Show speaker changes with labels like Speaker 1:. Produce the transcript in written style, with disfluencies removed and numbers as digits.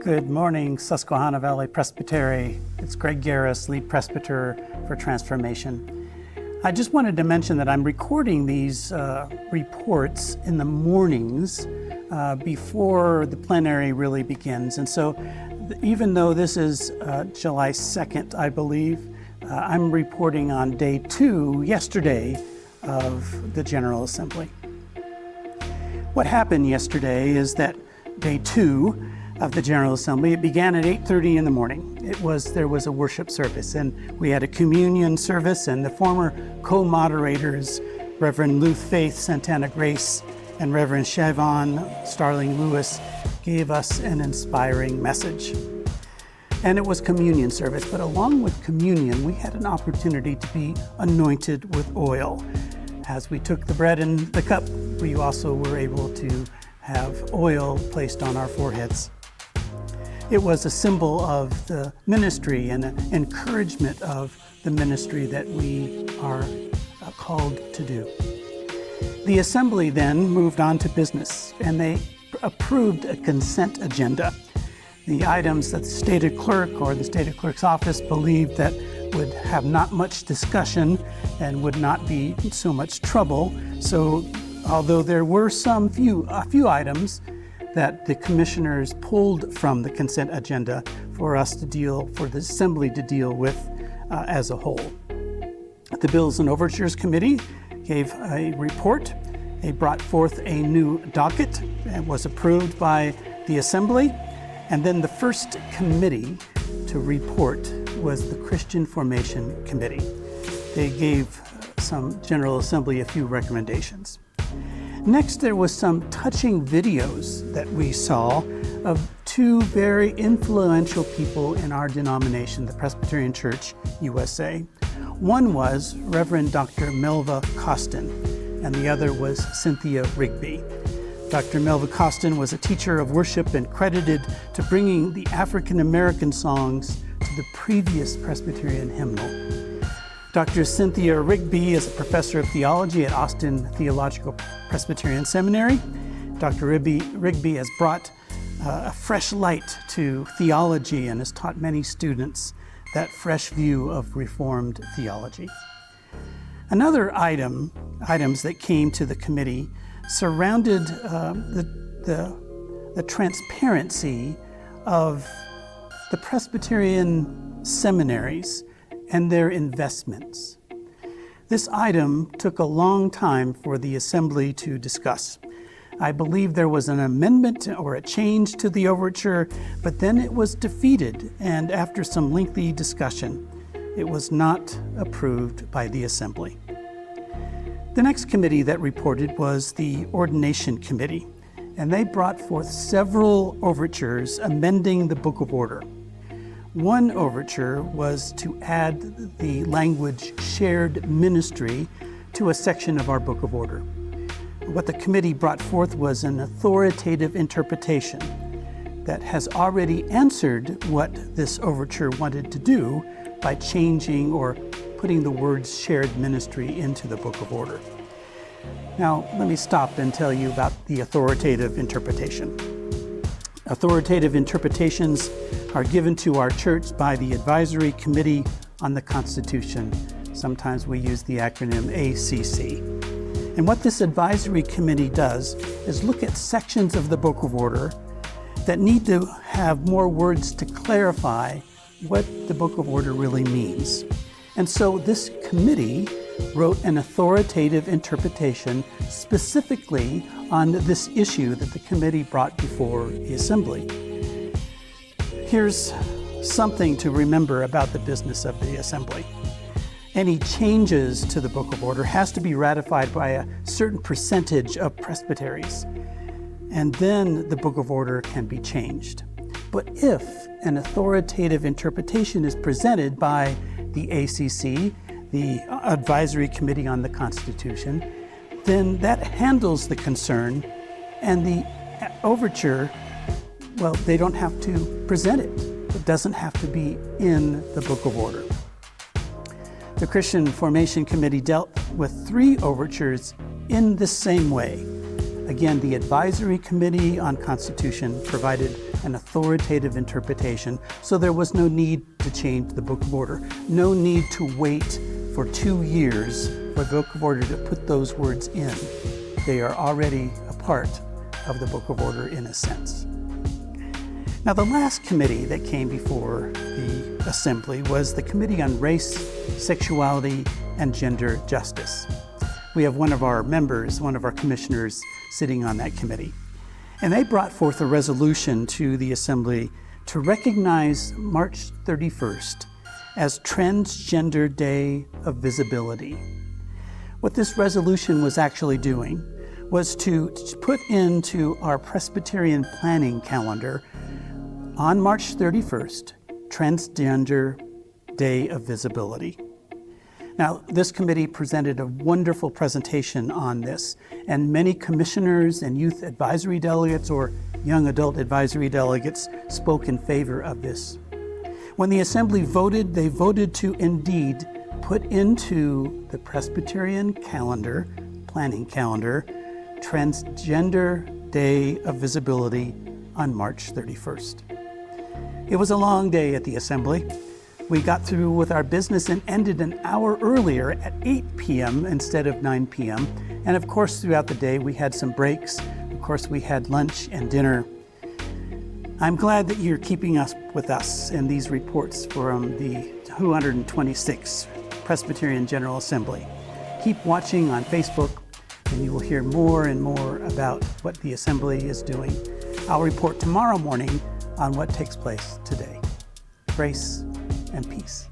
Speaker 1: Good morning, Susquehanna Valley Presbytery. It's Greg Garis, lead presbyter for Transformation. I just wanted to mention that I'm recording these reports in the mornings before the plenary really begins. And so even though this is July 2nd, I believe, I'm reporting on day 2 yesterday of the General Assembly. What happened yesterday is that day 2 of the General Assembly, it began at 8:30 in the morning. There was a worship service, and we had a communion service, and the former co-moderators, Reverend Luth Faith Santana Grace and Reverend Shavon Starling Lewis, gave us an inspiring message. And it was communion service, but along with communion, we had an opportunity to be anointed with oil. As we took the bread and the cup, we also were able to have oil placed on our foreheads. It was a symbol of the ministry and an encouragement of the ministry that we are called to do. The assembly then moved on to business, and they approved a consent agenda. The items that the stated clerk or the stated clerk's office believed that would have not much discussion and would not be so much trouble. So although there were a few items that the commissioners pulled from the consent agenda for the assembly to deal with as a whole. The Bills and Overtures Committee gave a report. They brought forth a new docket and was approved by the assembly. And then the first committee to report was the Christian Formation Committee. They gave some General Assembly a few recommendations. Next, there was some touching videos that we saw of 2 very influential people in our denomination, the Presbyterian Church, USA. One was Reverend Dr. Melva Costin, and the other was Cynthia Rigby. Dr. Melva Costin was a teacher of worship and credited to bringing the African American songs to the previous Presbyterian hymnal. Dr. Cynthia Rigby is a professor of theology at Austin Theological Presbyterian Seminary. Dr. Rigby has brought a fresh light to theology and has taught many students that fresh view of Reformed theology. Another items that came to the committee surrounded the transparency of the Presbyterian seminaries and their investments. This item took a long time for the assembly to discuss. I believe there was an amendment or a change to the overture, but then it was defeated, and after some lengthy discussion, it was not approved by the assembly. The next committee that reported was the Ordination Committee, and they brought forth several overtures amending the Book of Order. One overture was to add the language shared ministry to a section of our Book of Order. What the committee brought forth was an authoritative interpretation that has already answered what this overture wanted to do by changing or putting the words shared ministry into the Book of Order. Now, let me stop and tell you about the authoritative interpretation. Authoritative interpretations are given to our church by the Advisory Committee on the Constitution. Sometimes we use the acronym ACC. And what this advisory committee does is look at sections of the Book of Order that need to have more words to clarify what the Book of Order really means. And so this committee wrote an authoritative interpretation specifically on this issue that the committee brought before the assembly. Here's something to remember about the business of the assembly. Any changes to the Book of Order has to be ratified by a certain percentage of presbyteries, and then the Book of Order can be changed. But if an authoritative interpretation is presented by the ACC, the Advisory Committee on the Constitution, then that handles the concern, and the overture, well, they don't have to present it. It doesn't have to be in the Book of Order. The Christian Formation Committee dealt with 3 overtures in the same way. Again, the Advisory Committee on Constitution provided an authoritative interpretation, so there was no need to change the Book of Order, no need to wait for 2 years for the Book of Order to put those words in. They are already a part of the Book of Order in a sense. Now, the last committee that came before the Assembly was the Committee on Race, Sexuality, and Gender Justice. We have one of our members, one of our commissioners, sitting on that committee. And they brought forth a resolution to the Assembly to recognize March 31st as Transgender Day of Visibility. What this resolution was actually doing was to put into our Presbyterian planning calendar on March 31st, Transgender Day of Visibility. Now, this committee presented a wonderful presentation on this, and many commissioners and youth advisory delegates or young adult advisory delegates spoke in favor of this. When the Assembly voted, they voted to indeed put into the Presbyterian calendar, planning calendar, Transgender Day of Visibility on March 31st. It was a long day at the Assembly. We got through with our business and ended an hour earlier at 8 p.m. instead of 9 p.m. And of course, throughout the day, we had some breaks. Of course, we had lunch and dinner. I'm glad that you're keeping us with us in these reports from the 226th Presbyterian General Assembly. Keep watching on Facebook, and you will hear more and more about what the Assembly is doing. I'll report tomorrow morning on what takes place today. Grace and peace.